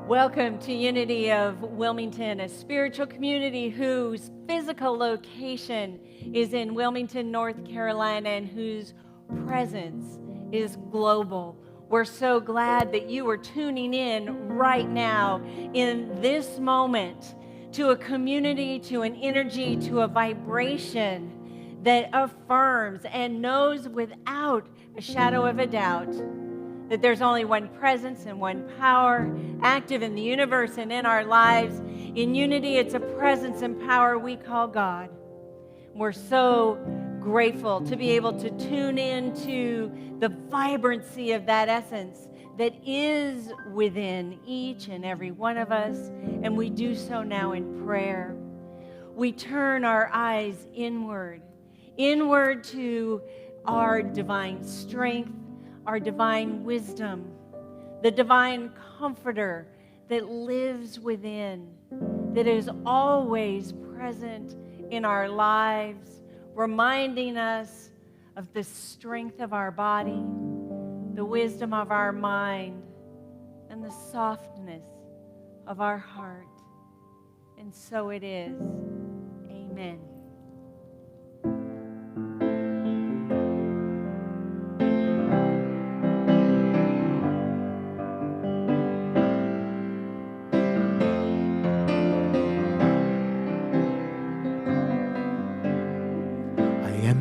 Welcome to Unity of Wilmington, a spiritual community whose physical location is in Wilmington, North Carolina, and whose presence is global. We're so glad that you are tuning in right now in this moment to a community, to an energy, to a vibration that affirms and knows without a shadow of a doubt that there's only one presence and one power active in the universe and in our lives. In unity, it's a presence and power we call God. We're so grateful to be able to tune into the vibrancy of that essence that is within each and every one of us, and we do so now in prayer. We turn our eyes inward to our divine strength, our divine wisdom, the divine comforter that lives within, that is always present in our lives, reminding us of the strength of our body, the wisdom of our mind, and the softness of our heart. And so it is. Amen.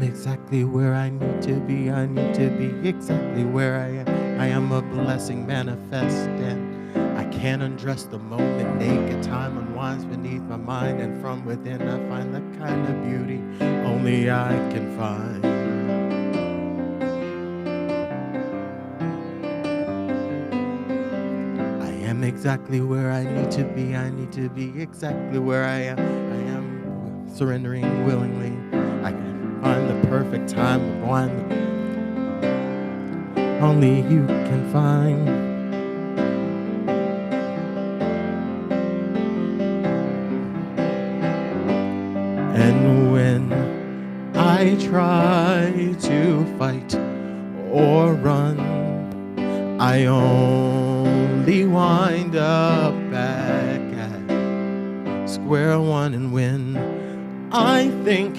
Exactly where I need to be. I need to be exactly where I am. I am a blessing manifest, and I can't undress the moment. Naked time unwinds beneath my mind, and from within I find the kind of beauty only I can find. I am exactly where I need to be. I need to be exactly where I am. I am surrendering willingly. I can find the perfect time to find only you can find. And when I try to fight or run, I only wind up back at square one. And when I think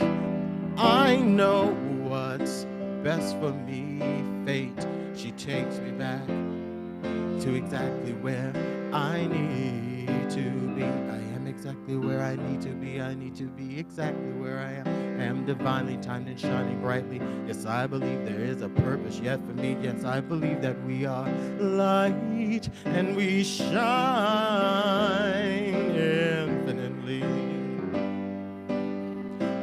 I know what's best for me, fate, she takes me back to exactly where I need to be. I am exactly where I need to be. I need to be exactly where I am. I am divinely timed and shining brightly. Yes, I believe there is a purpose yet for me. Yes, I believe that we are light and we shine infinitely.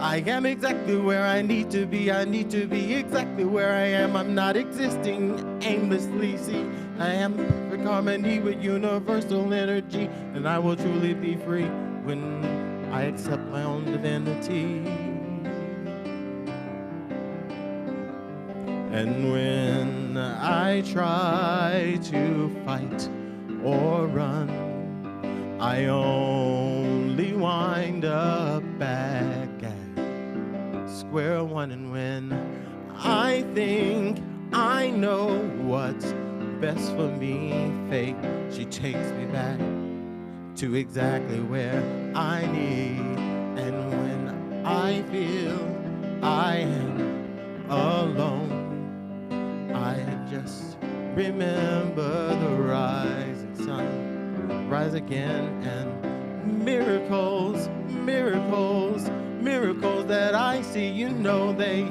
I am exactly where I need to be. I need to be exactly where I am. I'm not existing aimlessly. See, I am in perfect harmony with universal energy, and I will truly be free when I accept my own divinity. And when I try to fight or run, I only wind up back at square one. And when I think I know what's best for me, fate, she takes me back to exactly where I need. And when I feel I am alone, I just remember the rising sun, rise again, and miracles, miracles, miracles that I see, you know, they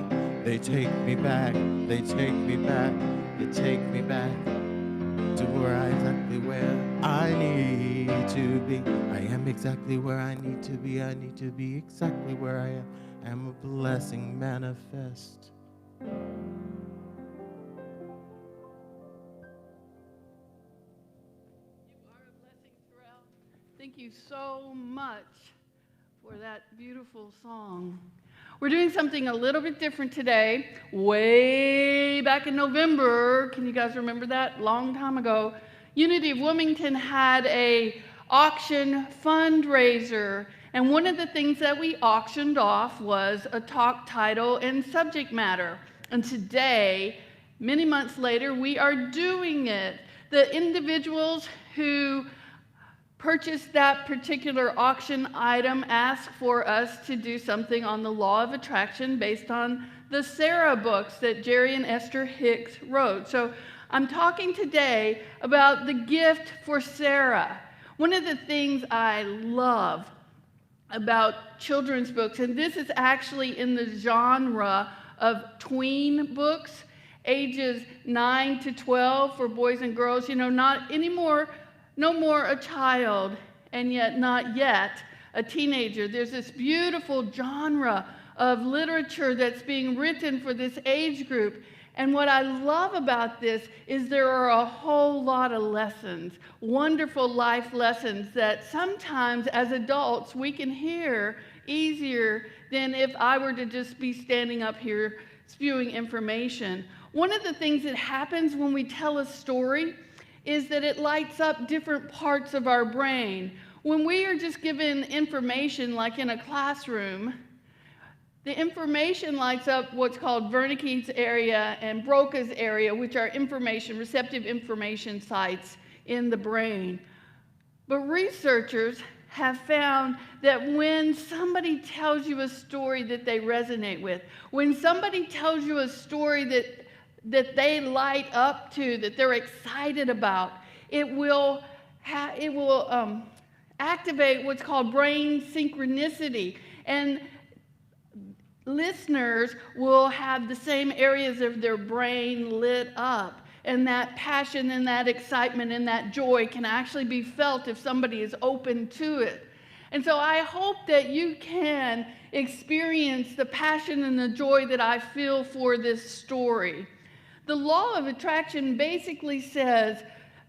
take me back, they take me back, they take me back to where I need to be. I am exactly where I need to be. I need to be exactly where I am. I am a blessing manifest. You are a blessing, Terrill. Thank you so much for that beautiful song. We're doing something a little bit different today. Way back in November, can you guys remember that? Long time ago, Unity of Wilmington had a auction fundraiser, and one of the things that we auctioned off was a talk title and subject matter. And today, many months later, we are doing it. The individuals who purchased that particular auction item asked for us to do something on the law of attraction based on the Sara books that Jerry and Esther Hicks wrote. So I'm talking today about the gift for Sara. One of the things I love about children's books, and this is actually in the genre of tween books, ages 9 to 12 for boys and girls, not anymore. No more a child, and yet not yet a teenager. There's this beautiful genre of literature that's being written for this age group. And what I love about this is there are a whole lot of lessons, wonderful life lessons that sometimes as adults we can hear easier than if I were to just be standing up here spewing information. One of the things that happens when we tell a story is that it lights up different parts of our brain. When we are just given information, like in a classroom, the information lights up what's called Wernicke's area and Broca's area, which are receptive information sites in the brain. But researchers have found that when somebody tells you a story that they resonate with, when somebody tells you a story that they light up to, that they're excited about, it will activate what's called brain synchronicity. And listeners will have the same areas of their brain lit up. And that passion and that excitement and that joy can actually be felt if somebody is open to it. And so I hope that you can experience the passion and the joy that I feel for this story. The law of attraction basically says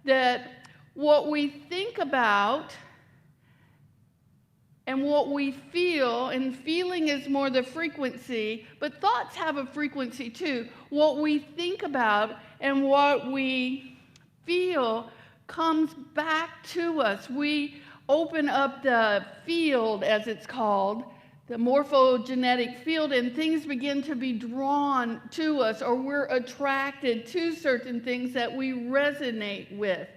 that what we think about and what we feel, and feeling is more the frequency, but thoughts have a frequency too. What we think about and what we feel comes back to us. We open up the field, as it's called, the morphogenetic field, and things begin to be drawn to us, or we're attracted to certain things that we resonate with.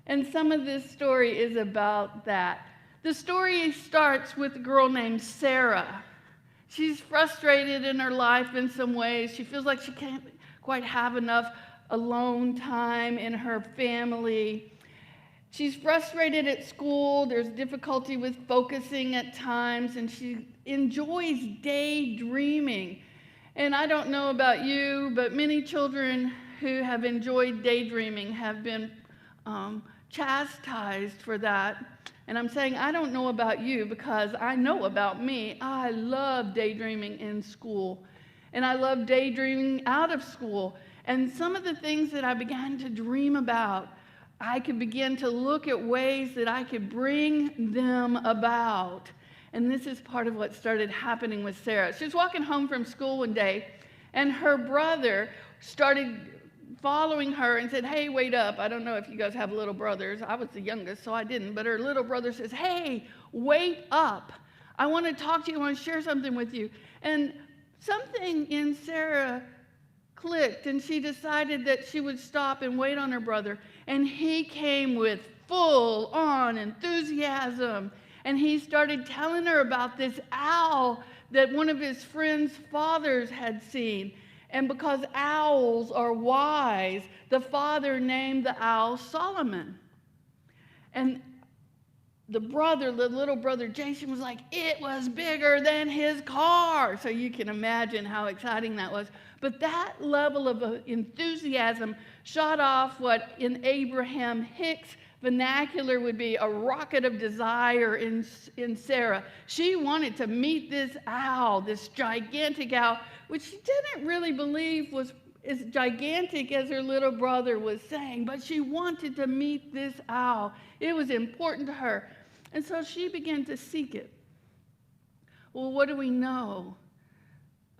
And some of this story is about that. The story starts with a girl named Sara. She's frustrated in her life in some ways. She feels like she can't quite have enough alone time in her family. She's frustrated at school. There's difficulty with focusing at times, and she enjoys daydreaming. And I don't know about you, but many children who have enjoyed daydreaming have been chastised for that. And I'm saying I don't know about you because I know about me. I love daydreaming in school, and I love daydreaming out of school. And some of the things that I began to dream about, I could begin to look at ways that I could bring them about. And this is part of what started happening with Sara. She was walking home from school one day, and her brother started following her and said, "Hey, wait up." I don't know if you guys have little brothers. I was the youngest, so I didn't. But her little brother says, "Hey, wait up. I want to talk to you. I want to share something with you." And something in Sara clicked, and she decided that she would stop and wait on her brother. And he came with full-on enthusiasm, and he started telling her about this owl that one of his friend's fathers had seen. And because owls are wise, the father named the owl Solomon. And the little brother Jason was like, "It was bigger than his car." So you can imagine how exciting that was. But that level of enthusiasm shot off what in Abraham Hicks vernacular would be a rocket of desire in Sara. She wanted to meet this owl, this gigantic owl, which she didn't really believe was as gigantic as her little brother was saying, but she wanted to meet this owl. It was important to her. And so she began to seek it. Well, what do we know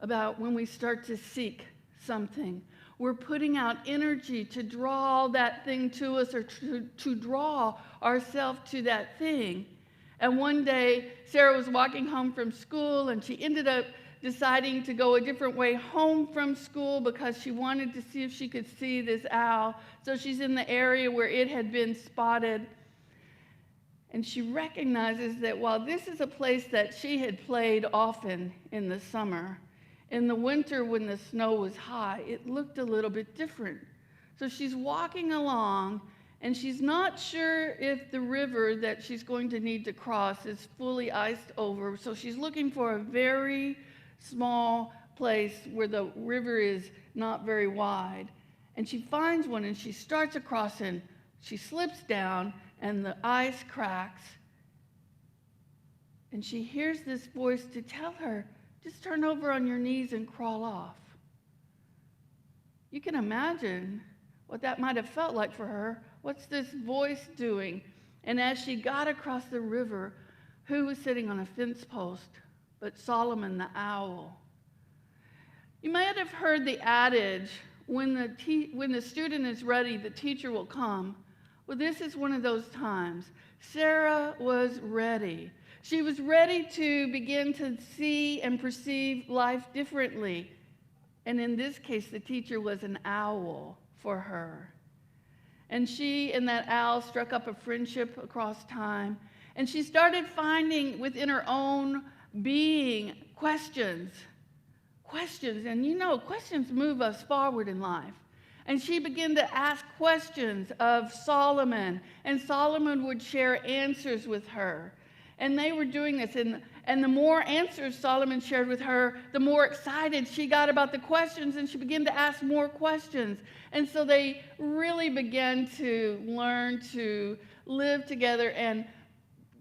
about when we start to seek something? We're putting out energy to draw that thing to us, or to draw ourselves to that thing. And one day, Sara was walking home from school, and she ended up deciding to go a different way home from school because she wanted to see if she could see this owl. So she's in the area where it had been spotted. And she recognizes that while this is a place that she had played often in the summer, in the winter when the snow was high, it looked a little bit different. So she's walking along, and she's not sure if the river that she's going to need to cross is fully iced over. So she's looking for a very small place where the river is not very wide. And she finds one, and she starts across, and she slips down, and the ice cracks. And she hears this voice to tell her, just turn over on your knees and crawl off. You can imagine what that might have felt like for her. What's this voice doing? And as she got across the river, who was sitting on a fence post but Solomon the owl? You might have heard the adage, when the student is ready, the teacher will come. Well, this is one of those times. Sara was ready. She was ready to begin to see and perceive life differently. And in this case, the teacher was an owl for her. And she and that owl struck up a friendship across time. And she started finding within her own being questions. And you know, questions move us forward in life. And she began to ask questions of Solomon. And Solomon would share answers with her. And they were doing this, and the more answers Solomon shared with her, the more excited she got about the questions, and she began to ask more questions. And so they really began to learn to live together and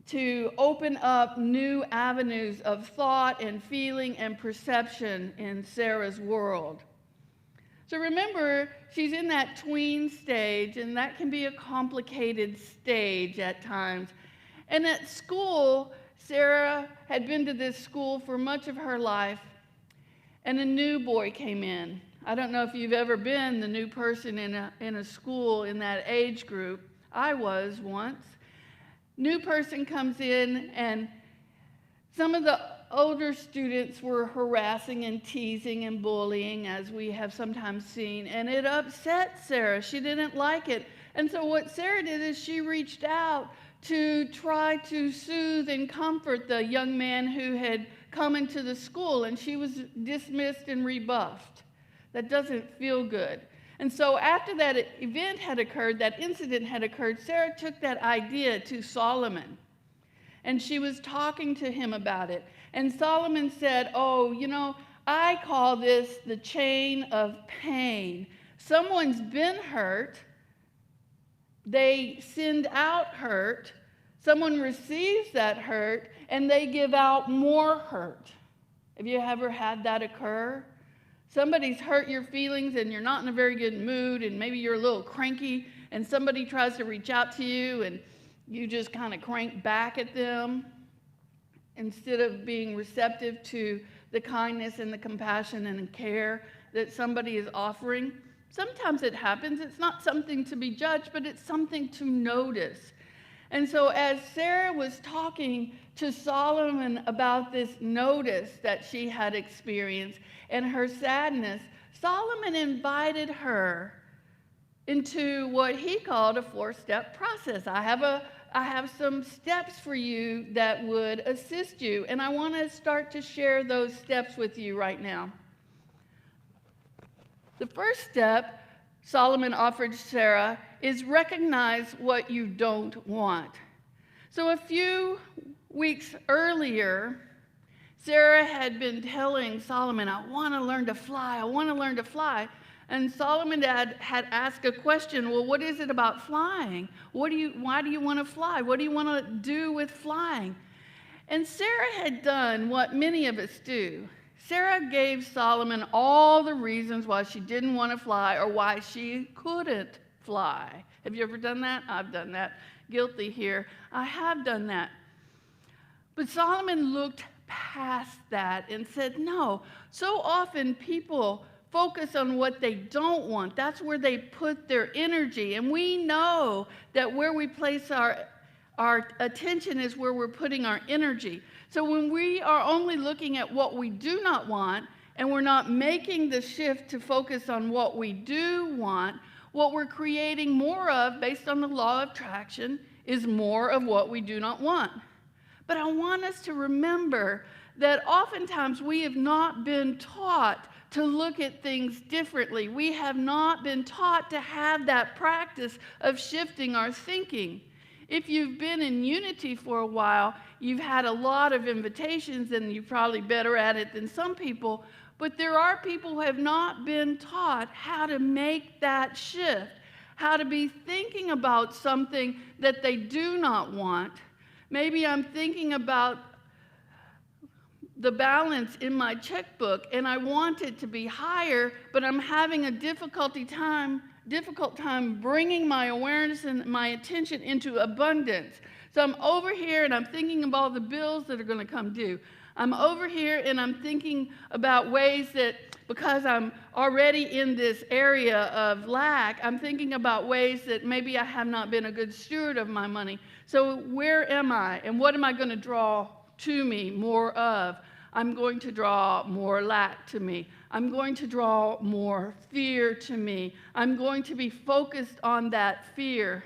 to open up new avenues of thought and feeling and perception in Sara's world. So remember, she's in that tween stage, and that can be a complicated stage at times. And at school, Sara had been to this school for much of her life, and a new boy came in. I don't know if you've ever been the new person in a school in that age group. I was once. New person comes in, and some of the older students were harassing and teasing and bullying, as we have sometimes seen, and it upset Sara. She didn't like it. And so what Sara did is she reached out to try to soothe and comfort the young man who had come into the school, and she was dismissed and rebuffed. That doesn't feel good. And so after that event had occurred, that incident had occurred, Sara took that idea to Solomon, and she was talking to him about it. And Solomon said, oh, you know, I call this the chain of pain. Someone's been hurt. They send out hurt, someone receives that hurt, and they give out more hurt. Have you ever had that occur? Somebody's hurt your feelings and you're not in a very good mood, and maybe you're a little cranky, and somebody tries to reach out to you and you just kind of crank back at them instead of being receptive to the kindness and the compassion and the care that somebody is offering. Sometimes it happens. It's not something to be judged, but it's something to notice. And so as Sara was talking to Solomon about this notice that she had experienced and her sadness, Solomon invited her into what he called a 4-step process. I have some steps for you that would assist you, and I want to start to share those steps with you right now. The first step Solomon offered Sara is recognize what you don't want. So a few weeks earlier, Sara had been telling Solomon, I want to learn to fly, I want to learn to fly. And Solomon had asked a question, well, what is it about flying? Why do you want to fly? What do you want to do with flying? And Sarah had done what many of us do. Sarah gave Solomon all the reasons why she didn't want to fly or why she couldn't fly. Have you ever done that? I've done that. Guilty here. I have done that. But Solomon looked past that and said, no. So often people focus on what they don't want. That's where they put their energy. And we know that where we place our attention is where we're putting our energy. So when we are only looking at what we do not want, and we're not making the shift to focus on what we do want, what we're creating more of, based on the law of attraction, is more of what we do not want. But I want us to remember that oftentimes we have not been taught to look at things differently. We have not been taught to have that practice of shifting our thinking. If you've been in Unity for a while, you've had a lot of invitations and you're probably better at it than some people, but there are people who have not been taught how to make that shift, how to be thinking about something that they do not want. Maybe I'm thinking about the balance in my checkbook and I want it to be higher, but I'm having a difficult time bringing my awareness and my attention into abundance. So I'm over here and I'm thinking of all the bills that are going to come due. I'm over here and I'm thinking about ways that, because I'm already in this area of lack, I'm thinking about ways that maybe I have not been a good steward of my money. So where am I? And what am I going to draw to me more of? I'm going to draw more lack to me. I'm going to draw more fear to me. I'm going to be focused on that fear.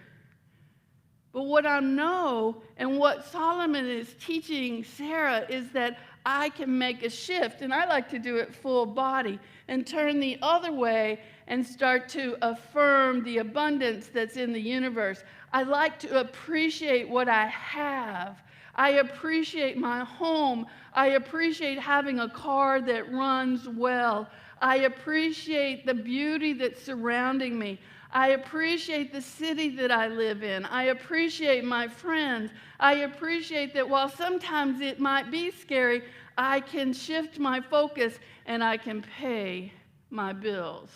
But what I know and what Solomon is teaching Sarah is that I can make a shift, and I like to do it full body, and turn the other way and start to affirm the abundance that's in the universe. I like to appreciate what I have. I appreciate my home. I appreciate having a car that runs well. I appreciate the beauty that's surrounding me. I appreciate the city that I live in. I appreciate my friends. I appreciate that while sometimes it might be scary, I can shift my focus and I can pay my bills.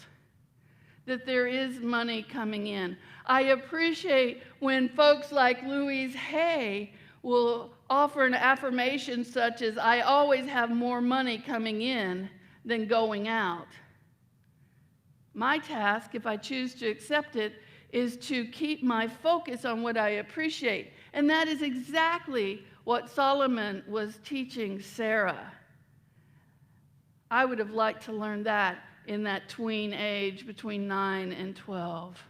That there is money coming in. I appreciate when folks like Louise Hay will offer an affirmation such as, I always have more money coming in than going out. My task, if I choose to accept it, is to keep my focus on what I appreciate. And that is exactly what Solomon was teaching Sarah. I would have liked to learn that in that tween age between 9 and 12.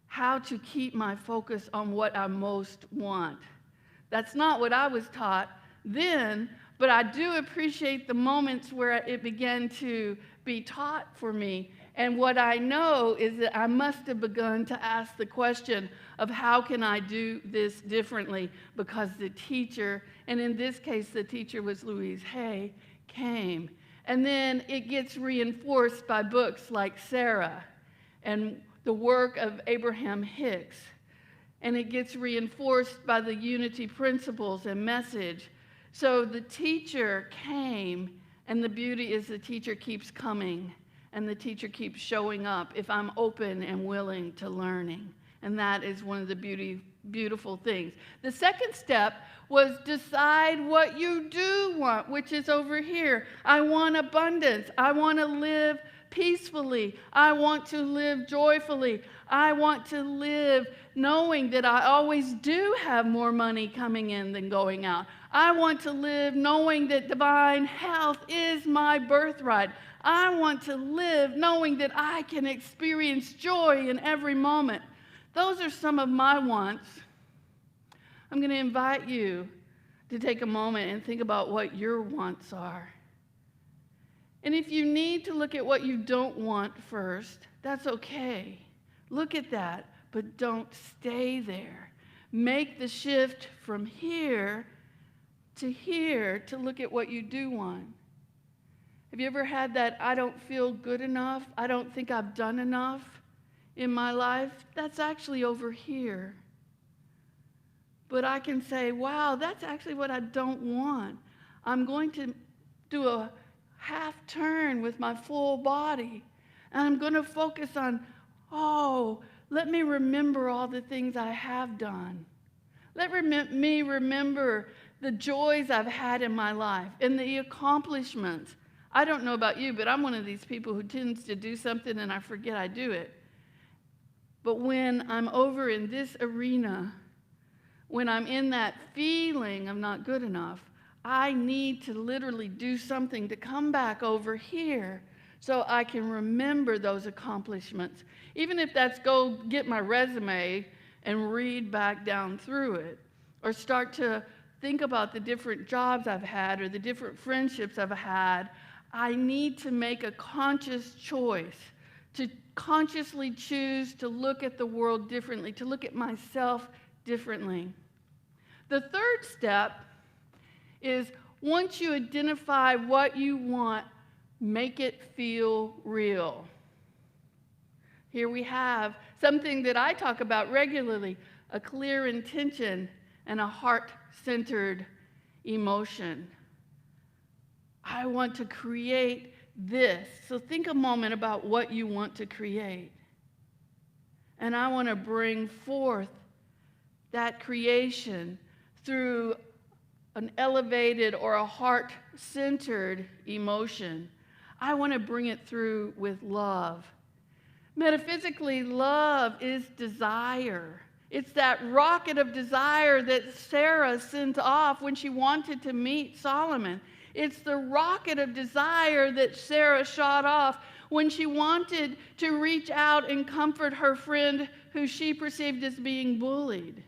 How to keep my focus on what I most want. That's not what I was taught then, but I do appreciate the moments where it began to be taught for me. And what I know is that I must have begun to ask the question of how can I do this differently, because the teacher, and in this case the teacher was Louise Hay, came. And then it gets reinforced by books like Sara and the work of Abraham Hicks. And it gets reinforced by the unity principles and message. So the teacher came, and the beauty is the teacher keeps coming, and the teacher keeps showing up if I'm open and willing to learning. And that is one of the beautiful things. The second step was decide what you do want, which is over here. I want abundance. I want to live peacefully. I want to live joyfully. I want to live knowing that I always do have more money coming in than going out. I want to live knowing that divine health is my birthright. I want to live knowing that I can experience joy in every moment. Those are some of my wants. I'm going to invite you to take a moment and think about what your wants are. And if you need to look at what you don't want first, that's okay. Look at that, but don't stay there. Make the shift from here to look at what you do want. Have you ever had that, I don't feel good enough, I don't think I've done enough in my life? That's actually over here. But I can say, wow, that's actually what I don't want. I'm going to do a half turn with my full body. And I'm going to focus on, let me remember all the things I have done. Let me remember the joys I've had in my life and the accomplishments. I don't know about you, but I'm one of these people who tends to do something and I forget I do it. But when I'm over in this arena, when I'm in that feeling of not good enough, I need to literally do something to come back over here so I can remember those accomplishments. Even if that's go get my resume and read back down through it, or start to think about the different jobs I've had or the different friendships I've had, I need to make a conscious choice to consciously choose to look at the world differently, to look at myself differently. The third step is once you identify what you want, make it feel real. Here we have something that I talk about regularly, a clear intention and a heart-centered emotion. I want to create this. So think a moment about what you want to create. And I want to bring forth that creation through an elevated or a heart-centered emotion. I want to bring it through with love. Metaphysically, love is desire. It's that rocket of desire that Sara sent off when she wanted to meet Solomon. It's the rocket of desire that Sara shot off when she wanted to reach out and comfort her friend who she perceived as being bullied.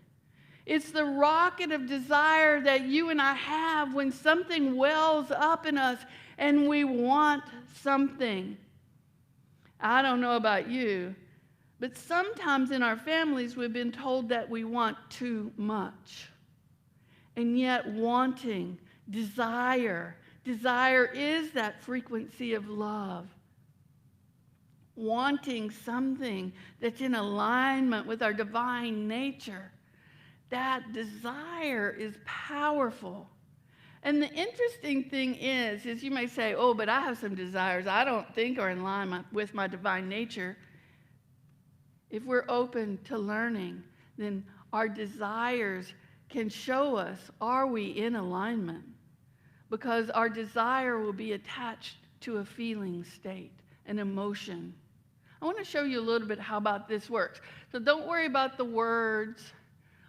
It's the rocket of desire that you and I have when something wells up in us and we want something. I don't know about you, but sometimes in our families we've been told that we want too much. And yet wanting, desire is that frequency of love. Wanting something that's in alignment with our divine nature. That desire is powerful. And the interesting thing is you may say, but I have some desires I don't think are in line with my divine nature. If we're open to learning, then our desires can show us, are we in alignment? Because our desire will be attached to a feeling state, an emotion. I want to show you a little bit how about this works. So don't worry about the words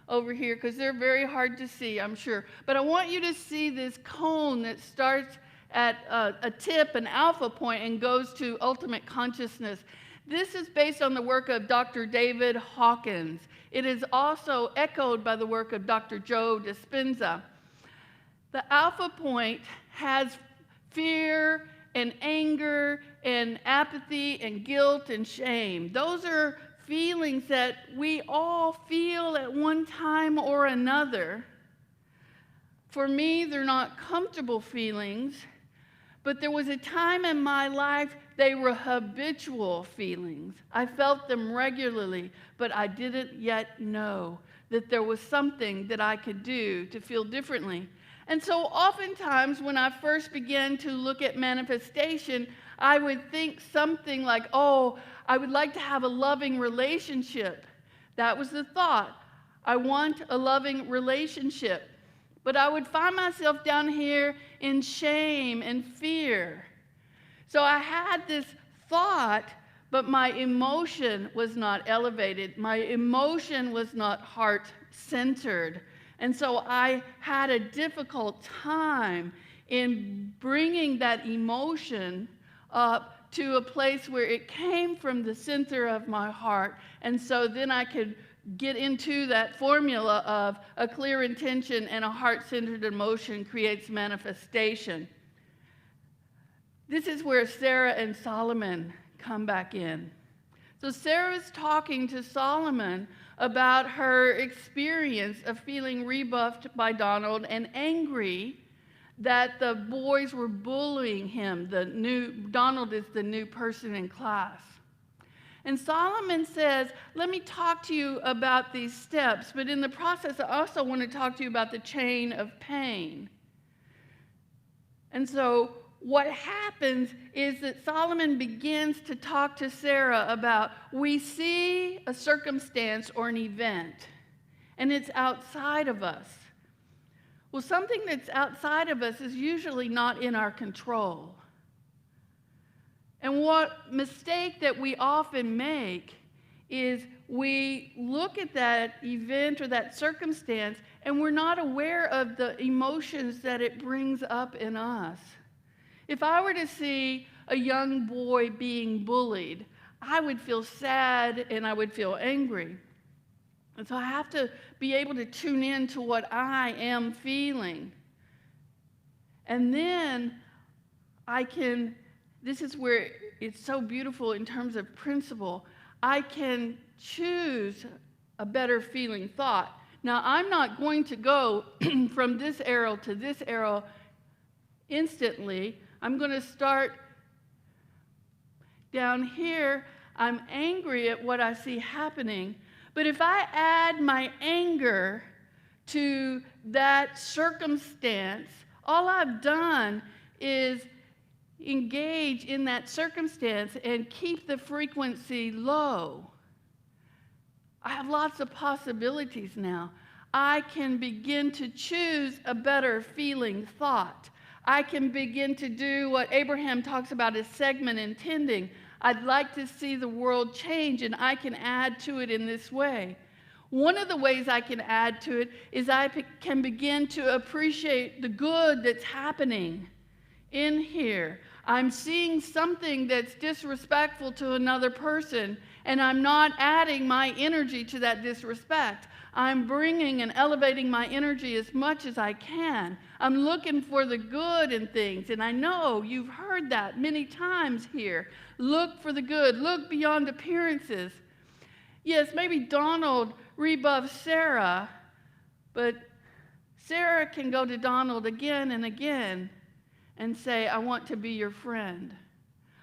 over here because they're very hard to see, I'm sure. But I want you to see this cone that starts at a tip, an alpha point, and goes to ultimate consciousness. This is based on the work of Dr. David Hawkins. It is also echoed by the work of Dr. Joe Dispenza. The alpha point has fear and anger and apathy and guilt and shame. Those are feelings that we all feel at one time or another. For me, they're not comfortable feelings, but there was a time in my life they were habitual feelings. I felt them regularly, but I didn't yet know that there was something that I could do to feel differently. And so oftentimes when I first began to look at manifestation, I would think something like, I would like to have a loving relationship. That was the thought. I want a loving relationship. But I would find myself down here in shame and fear. So I had this thought, but my emotion was not elevated. My emotion was not heart-centered. And so I had a difficult time in bringing that emotion up to a place where it came from the center of my heart. And so then I could get into that formula of a clear intention and a heart-centered emotion creates manifestation. This is where Sara and Solomon come back in. So Sarah's talking to Solomon about her experience of feeling rebuffed by Donald and angry that the boys were bullying him. Donald is the new person in class. And Solomon says, let me talk to you about these steps, but in the process, I also want to talk to you about the chain of pain. And so what happens is that Solomon begins to talk to Sara about, we see a circumstance or an event, and it's outside of us. Well, something that's outside of us is usually not in our control. And what mistake that we often make is we look at that event or that circumstance and we're not aware of the emotions that it brings up in us. If I were to see a young boy being bullied, I would feel sad and I would feel angry. And so I have to be able to tune in to what I am feeling. And then this is where it's so beautiful in terms of principle, I can choose a better feeling thought. Now, I'm not going to go from this arrow to this arrow instantly. I'm going to start down here. I'm angry at what I see happening. But if I add my anger to that circumstance, all I've done is engage in that circumstance and keep the frequency low. I have lots of possibilities now. I can begin to choose a better feeling thought. I can begin to do what Abraham talks about as segment intending. I'd like to see the world change, and I can add to it in this way. One of the ways I can add to it is I can begin to appreciate the good that's happening in here. I'm seeing something that's disrespectful to another person, and I'm not adding my energy to that disrespect. I'm bringing and elevating my energy as much as I can. I'm looking for the good in things, and I know you've heard that many times here. Look for the good. Look beyond appearances. Yes, maybe Donald rebuffed Sara, but Sara can go to Donald again and again and say, I want to be your friend.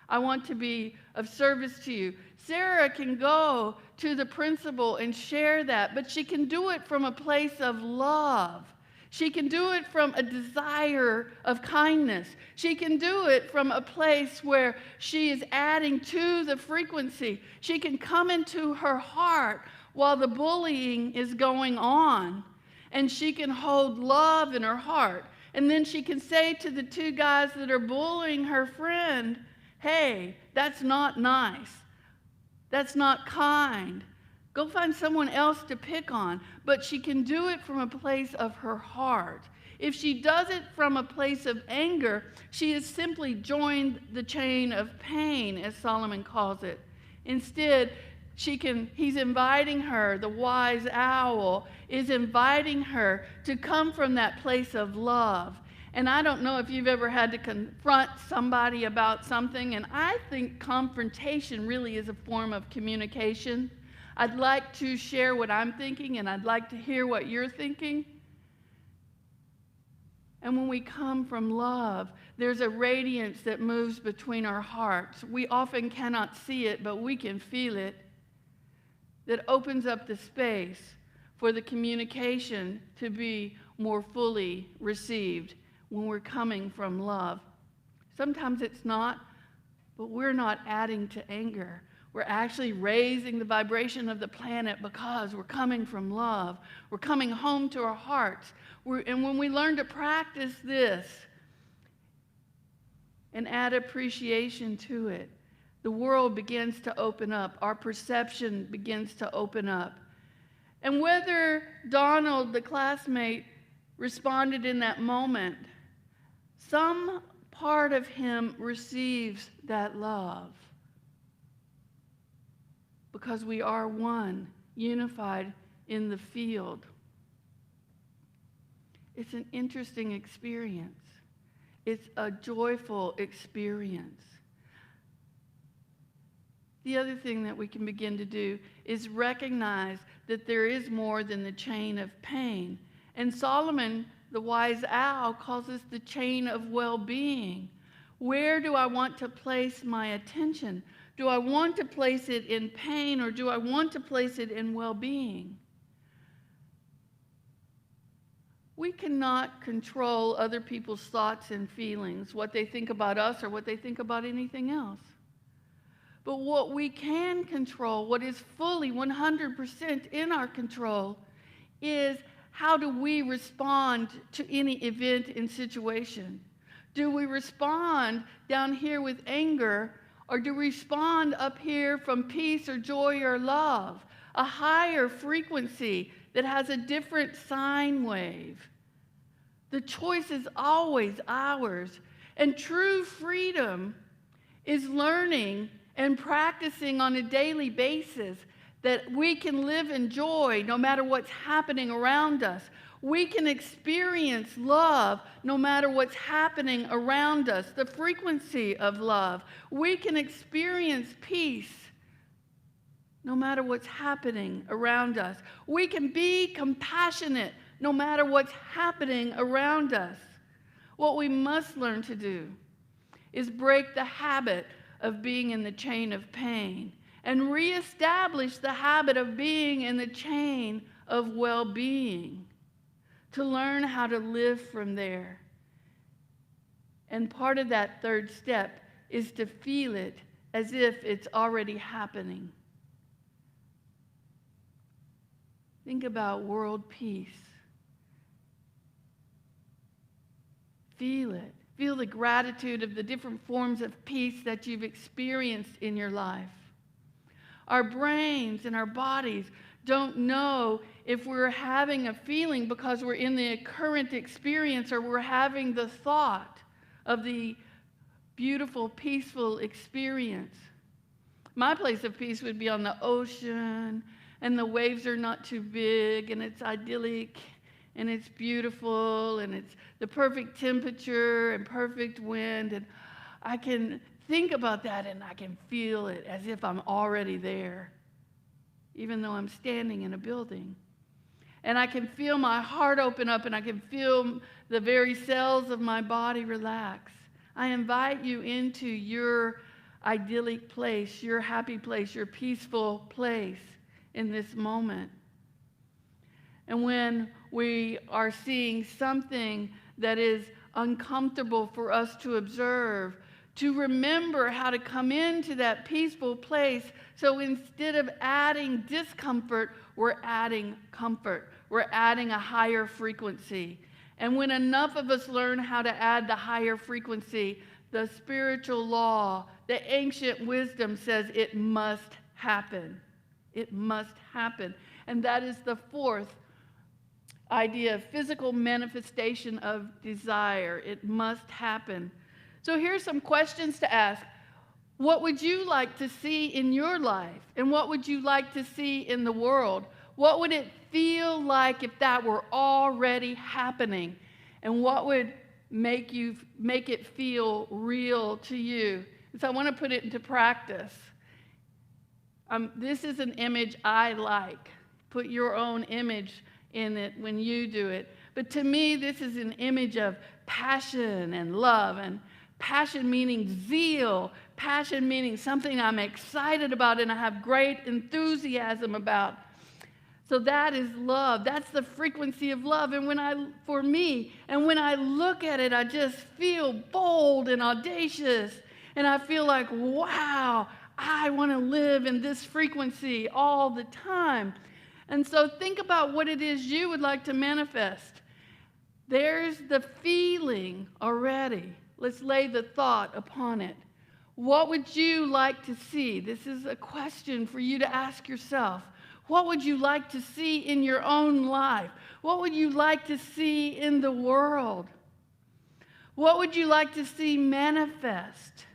I want to be of service to you. Sara can go to the principal and share that, but she can do it from a place of love. She can do it from a desire of kindness. She can do it from a place where she is adding to the frequency. She can come into her heart while the bullying is going on, and she can hold love in her heart. And then she can say to the two guys that are bullying her friend, hey, that's not nice. That's not kind. Go find someone else to pick on. But she can do it from a place of her heart. If she does it from a place of anger, she has simply joined the chain of pain, as Solomon calls it. Instead, he's inviting her, the wise owl is inviting her to come from that place of love. And I don't know if you've ever had to confront somebody about something, and I think confrontation really is a form of communication. I'd like to share what I'm thinking, and I'd like to hear what you're thinking. And when we come from love, there's a radiance that moves between our hearts. We often cannot see it, but we can feel it. That opens up the space for the communication to be more fully received when we're coming from love. Sometimes it's not, but we're not adding to anger. We're actually raising the vibration of the planet because we're coming from love. We're coming home to our hearts. And when we learn to practice this and add appreciation to it, the world begins to open up. Our perception begins to open up. And whether Donald, the classmate, responded in that moment, some part of him receives that love. Because we are one, unified in the field. It's an interesting experience. It's a joyful experience. The other thing that we can begin to do is recognize that there is more than the chain of pain. And Solomon, the wise owl calls this the chain of well-being. Where do I want to place my attention? Do I want to place it in pain, or do I want to place it in well-being? We cannot control other people's thoughts and feelings, what they think about us or what they think about anything else. But what we can control, what is fully 100% in our control, is how do we respond to any event and situation? Do we respond down here with anger, or do we respond up here from peace or joy or love? A higher frequency that has a different sine wave. The choice is always ours. And true freedom is learning and practicing on a daily basis that we can live in joy no matter what's happening around us. We can experience love no matter what's happening around us, the frequency of love. We can experience peace no matter what's happening around us. We can be compassionate no matter what's happening around us. What we must learn to do is break the habit of being in the chain of pain and reestablish the habit of being in the chain of well-being, to learn how to live from there. And part of that third step is to feel it as if it's already happening. Think about world peace. Feel it. Feel the gratitude of the different forms of peace that you've experienced in your life. Our brains and our bodies don't know if we're having a feeling because we're in the current experience, or we're having the thought of the beautiful, peaceful experience. My place of peace would be on the ocean, and the waves are not too big, and it's idyllic, and it's beautiful, and it's the perfect temperature and perfect wind, and I can think about that and I can feel it as if I'm already there, even though I'm standing in a building. And I can feel my heart open up, and I can feel the very cells of my body relax. I invite you into your idyllic place, your happy place, your peaceful place in this moment. And when we are seeing something that is uncomfortable for us to observe, to remember how to come into that peaceful place. So instead of adding discomfort, we're adding comfort. We're adding a higher frequency. And when enough of us learn how to add the higher frequency, the spiritual law, the ancient wisdom says it must happen. It must happen. And that is the fourth idea, physical manifestation of desire. It must happen. So here's some questions to ask. What would you like to see in your life? And what would you like to see in the world? What would it feel like if that were already happening? And what would make it feel real to you? And so I want to put it into practice. This is an image I like. Put your own image in it when you do it. But to me, this is an image of passion and love, and passion meaning zeal, passion meaning something I'm excited about and I have great enthusiasm about. So that is love. That's the frequency of love. And when I look at it, I just feel bold and audacious. And I feel like, wow, I want to live in this frequency all the time. And so think about what it is you would like to manifest. There's the feeling already. Let's lay the thought upon it. What would you like to see? This is a question for you to ask yourself. What would you like to see in your own life? What would you like to see in the world? What would you like to see manifest?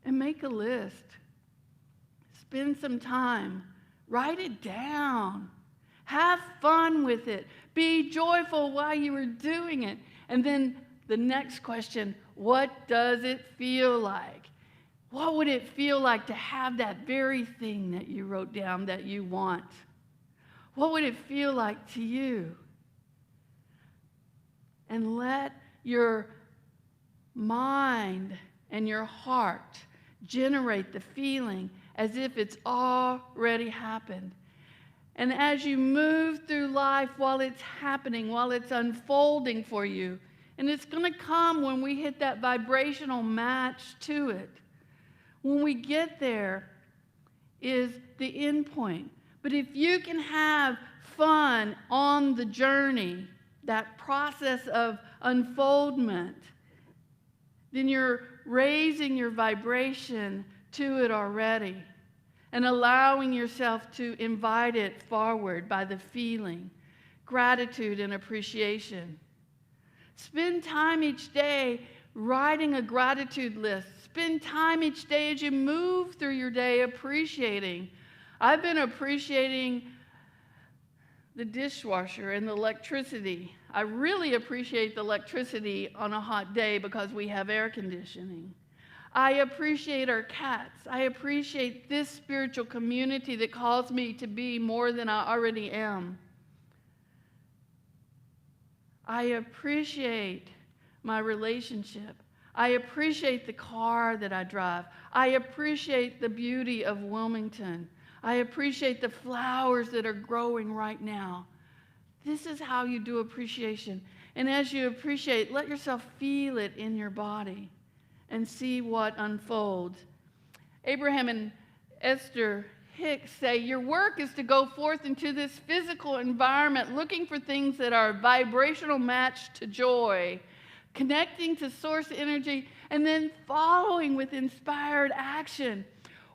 And make a list. Spend some time. Write it down. Have fun with it. Be joyful while you are doing it. And then the next question, what does it feel like? What would it feel like to have that very thing that you wrote down that you want? What would it feel like to you? and let your mind and your heart generate the feeling as if it's already happened. And as you move through life while it's happening, while it's unfolding for you, and it's going to come when we hit that vibrational match to it. When we get there is the end point. But if you can have fun on the journey, that process of unfoldment, then you're raising your vibration to it already and allowing yourself to invite it forward by the feeling, gratitude and appreciation. Spend time each day writing a gratitude list. Spend time each day as you move through your day appreciating. I've been appreciating the dishwasher and the electricity. I really appreciate the electricity on a hot day because we have air conditioning. I appreciate our cats. I appreciate this spiritual community that calls me to be more than I already am. I appreciate my relationship. I appreciate the car that I drive. I appreciate the beauty of Wilmington. I appreciate the flowers that are growing right now. This is how you do appreciation. And as you appreciate, let yourself feel it in your body and see what unfolds. Abraham and Esther Hicks say, your work is to go forth into this physical environment looking for things that are vibrational match to joy, connecting to source energy, and then following with inspired action.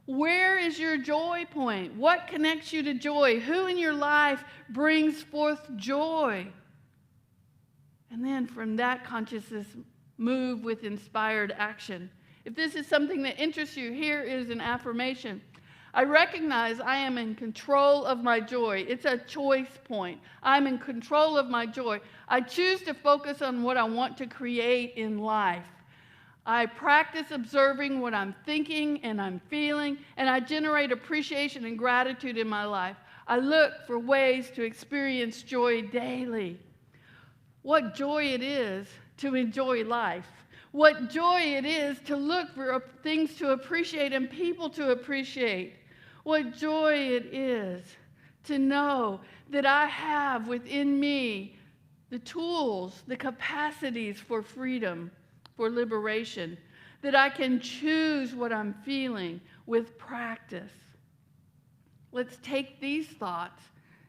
Where is your joy point? What connects you to joy? Who in your life brings forth joy? And then from that consciousness, move with inspired action. If this is something that interests you, here is an affirmation. I recognize I am in control of my joy. It's a choice point. I'm in control of my joy. I choose to focus on what I want to create in life. I practice observing what I'm thinking and I'm feeling, and I generate appreciation and gratitude in my life. I look for ways to experience joy daily. What joy it is to enjoy life. What joy it is to look for things to appreciate and people to appreciate. What joy it is to know that I have within me the tools, the capacities for freedom, for liberation, that I can choose what I'm feeling with practice. Let's take these thoughts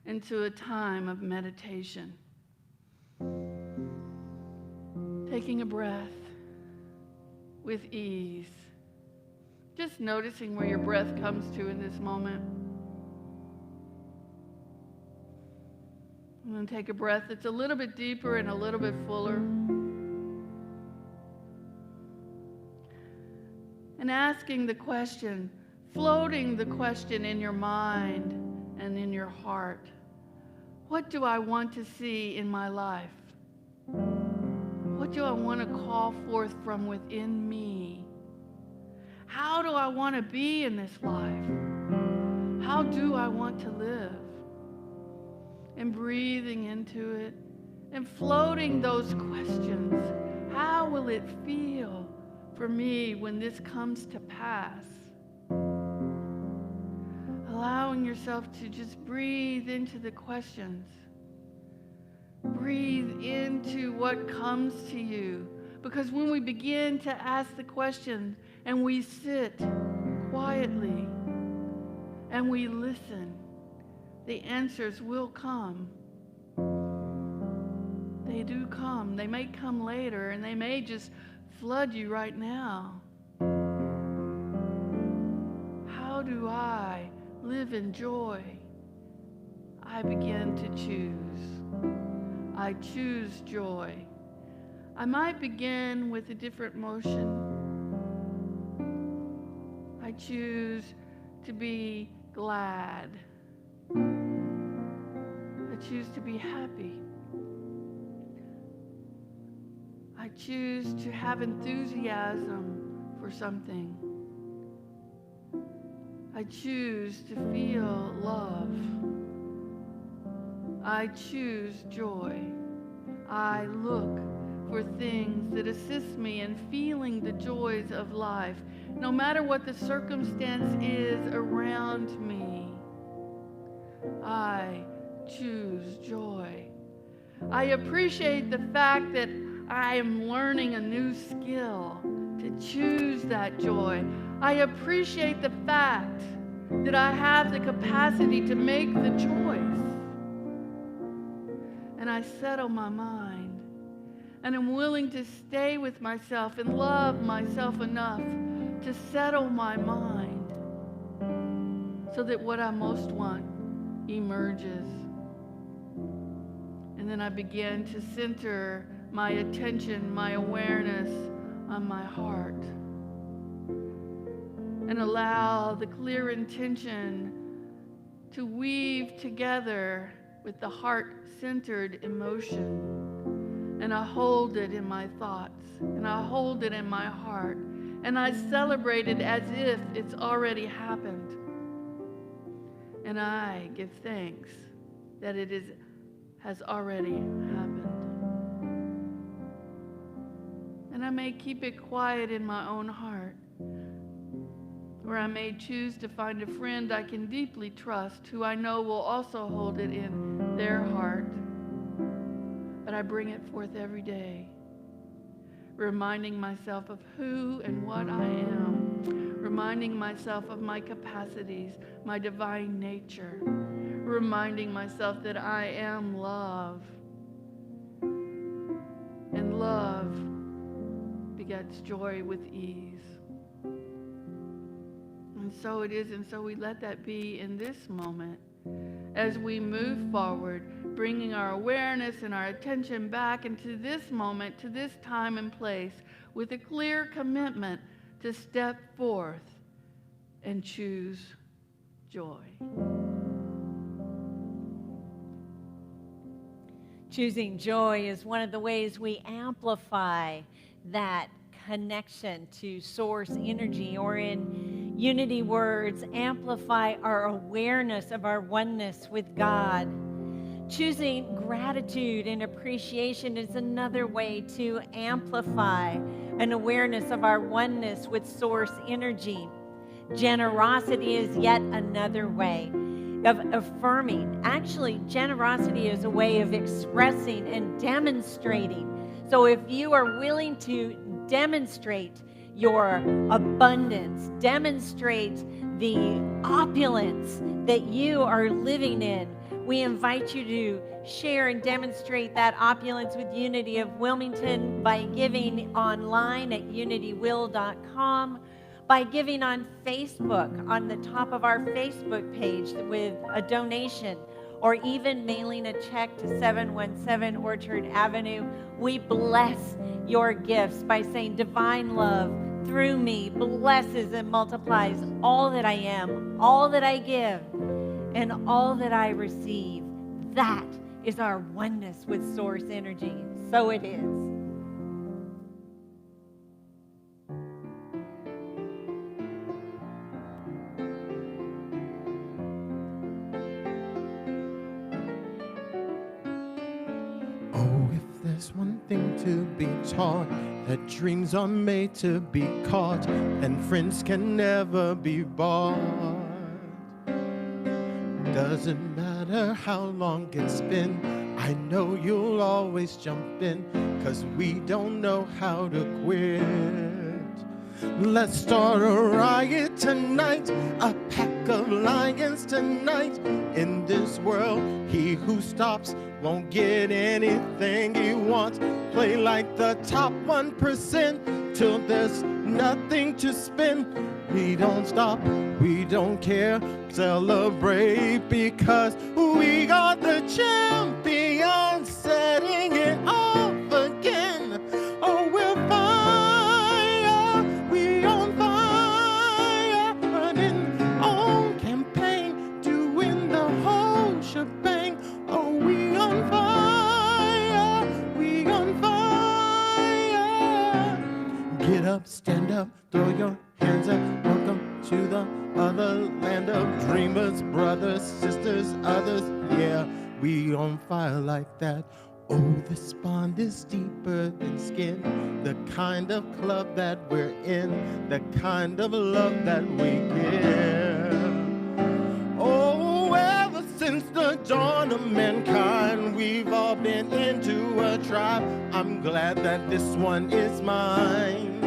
into a time of meditation. Taking a breath with ease. Just noticing where your breath comes to in this moment. I'm going to take a breath that's a little bit deeper and a little bit fuller. And asking the question, floating the question in your mind and in your heart. What do I want to see in my life? What do I want to call forth from within me? How do I want to be in this life? How do I want to live? And breathing into it and floating those questions. How will it feel for me when this comes to pass? Allowing yourself to just breathe into the questions. Breathe into what comes to you. Because when we begin to ask the questions and we sit quietly and we listen, the answers will come. They do come. They may come later and they may just flood you right now. How do I live in joy? I begin to choose. I choose joy. I might begin with a different motion. I choose to be glad. I choose to be happy. I choose to have enthusiasm for something. I choose to feel love. I choose joy. I look for things that assist me in feeling the joys of life, no matter what the circumstance is around me. I choose joy. I appreciate the fact that I am learning a new skill to choose that joy. I appreciate the fact that I have the capacity to make the choice. And I settle my mind, and I'm willing to stay with myself and love myself enough to settle my mind so that what I most want emerges. And then I begin to center my attention, my awareness on my heart, and allow the clear intention to weave together with the heart-centered emotion. And I hold it in my thoughts, and I hold it in my heart, and I celebrate it as if it's already happened. And I give thanks that it has already happened. And I may keep it quiet in my own heart, or I may choose to find a friend I can deeply trust who I know will also hold it in their heart. But I bring it forth every day, reminding myself of who and what I am, reminding myself of my capacities, my divine nature, reminding myself that I am love. And love begets joy with ease. And so it is, and so we let that be in this moment as we move forward, bringing our awareness and our attention back into this moment, to this time and place, with a clear commitment to step forth and choose joy. Choosing joy is one of the ways we amplify that connection to source energy, or in unity words, amplify our awareness of our oneness with God. Choosing gratitude and appreciation is another way to amplify an awareness of our oneness with source energy. Generosity is yet another way of affirming. Actually, generosity is a way of expressing and demonstrating. So if you are willing to demonstrate your abundance, demonstrate the opulence that you are living in, we invite you to share and demonstrate that opulence with Unity of Wilmington by giving online at unitywill.com, by giving on Facebook, on the top of our Facebook page with a donation, or even mailing a check to 717 Orchard Avenue. We bless your gifts by saying, divine love through me blesses and multiplies all that I am, all that I give, and all that I receive. That is our oneness with source energy. So it is. There's one thing to be taught, that dreams are made to be caught, and friends can never be bought. Doesn't matter how long it's been, I know you'll always jump in, 'cause we don't know how to quit. Let's start a riot tonight, a pack of lions tonight. In this world, he who stops won't get anything he wants. Play like the top 1% till there's nothing to spend. We don't stop, we don't care, celebrate because we are the champions, setting it off again. Oh, we're fire, we on fire, running on campaign, doing the whole shebang. Oh, we on fire, we on fire. Get up, stand up, throw your hands up. Welcome to the other land of dreamers, brothers, sisters, others. Yeah, we on fire like that. Oh, this bond is deeper than skin, the kind of club that we're in, the kind of love that we give. Oh, ever since the dawn of mankind, we've all been into a tribe. I'm glad that this one is mine.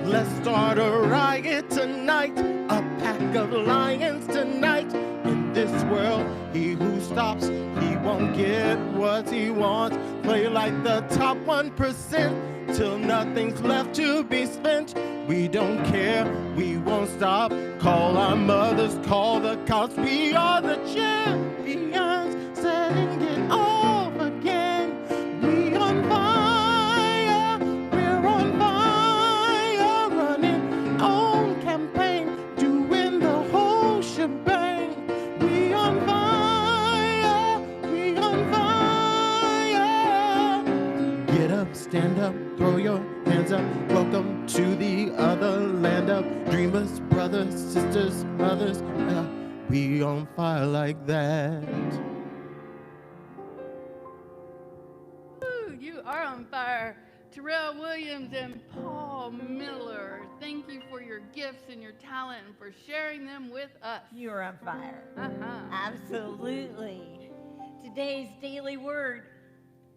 Let's start a riot tonight, a pack of lions tonight. In this world, he who stops, he won't get what he wants. Play like the top 1% till nothing's left to be spent. We don't care, we won't stop. Call our mothers, call the cops. We are the champions, setting it off again. We on fire, we're on fire, running on campaign, doing the whole shebang. We on fire, we on fire. Get up, stand up, throw your hands up. Welcome to the other land of dreamers, brothers, sisters, mothers. We on fire like that. Woo, you are on fire. Terrill Williams and Paul Miller, thank you for your gifts and your talent and for sharing them with us. You're on fire. Uh-huh. Absolutely. Today's daily word,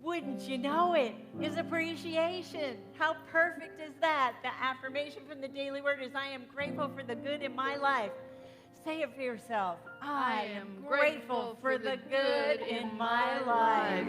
wouldn't you know it, is appreciation. How perfect is that? The affirmation from the daily word is, I am grateful for the good in my life. Say it for yourself. I am grateful for the good in my life.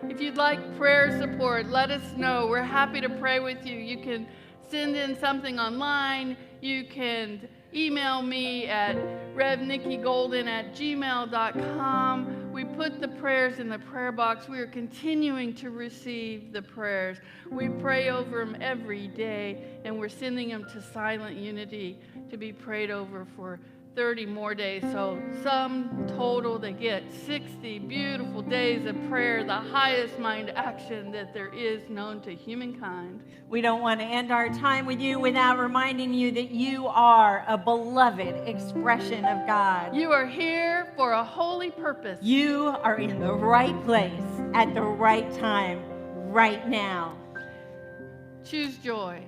If you'd like prayer support, let us know. We're happy to pray with you. You can send in something online. You can email me at revnickygolden@gmail.com. We put the prayers in the prayer box. We are continuing to receive the prayers. We pray over them every day, and we're sending them to Silent Unity to be prayed over for 30 more days. So sum total, they get 60 beautiful days of prayer, the highest mind action that there is known to humankind. We don't want to end our time with you without reminding you that you are a beloved expression of God. You are here for a holy purpose. You are in the right place at the right time, right now. Choose joy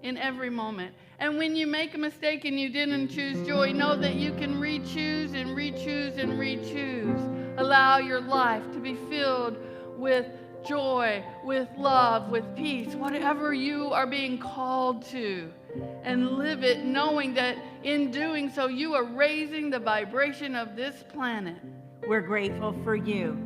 in every moment. And when you make a mistake and you didn't choose joy, know that you can re-choose and re-choose and re-choose. Allow your life to be filled with joy, with love, with peace, whatever you are being called to. And live it knowing that in doing so, you are raising the vibration of this planet. We're grateful for you.